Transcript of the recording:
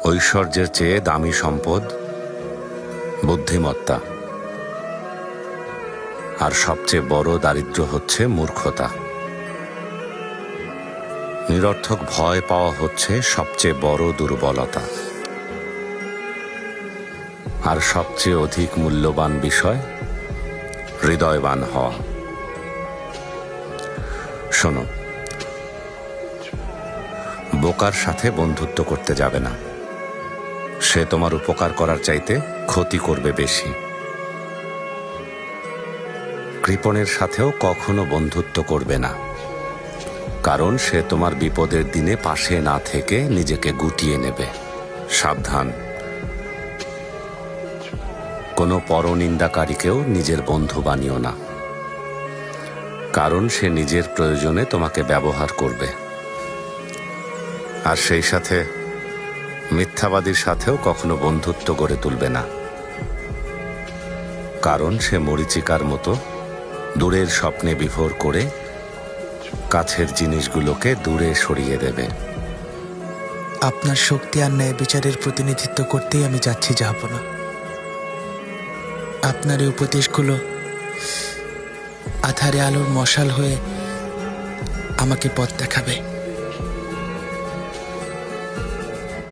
ঐশ্বর্যের চেয়ে দামি সম্পদ বুদ্ধিমত্তা, আর সবচেয়ে বড় দারিদ্র্য হচ্ছে মূর্খতা। নিরর্থক ভয় পাওয়া হচ্ছে সবচেয়ে বড় দুর্বলতা, আর সবচেয়ে অধিক মূল্যবান বিষয় হৃদয়বান হওয়া। শোনো, বোকার সাথে বন্ধুত্ব করতে যাবে না, সে তোমার উপকার করার চাইতে ক্ষতি করবে বেশি। কৃপণের সাথেও কখনো বন্ধুত্ব করবে না, কারণ সে তোমার বিপদের দিনে পাশে না থেকে নিজেকে গুটিয়ে নেবে। সাবধান, কোনো পরনিন্দাকারীকেও নিজের বন্ধু বানিও না, কারণ সে নিজের প্রয়োজনে তোমাকে ব্যবহার করবে। আর সেই সাথে মিথ্যাবাদীর সাথেও কখনো বন্ধুত্ব গড়ে তুলবে না, কারণ সে মরীচিকার মতো দূরের স্বপ্নে বিভোর করে কাছের জিনিসগুলোকে দূরে সরিয়ে দেবে। আপনার শক্তি আর ন্যায় বিচারের প্রতিনিধিত্ব করতেই আমি যাচ্ছি, যাব না। আপনার এই উপদেশগুলো আধারে আলোর মশাল হয়ে আমাকে পথ দেখাবে।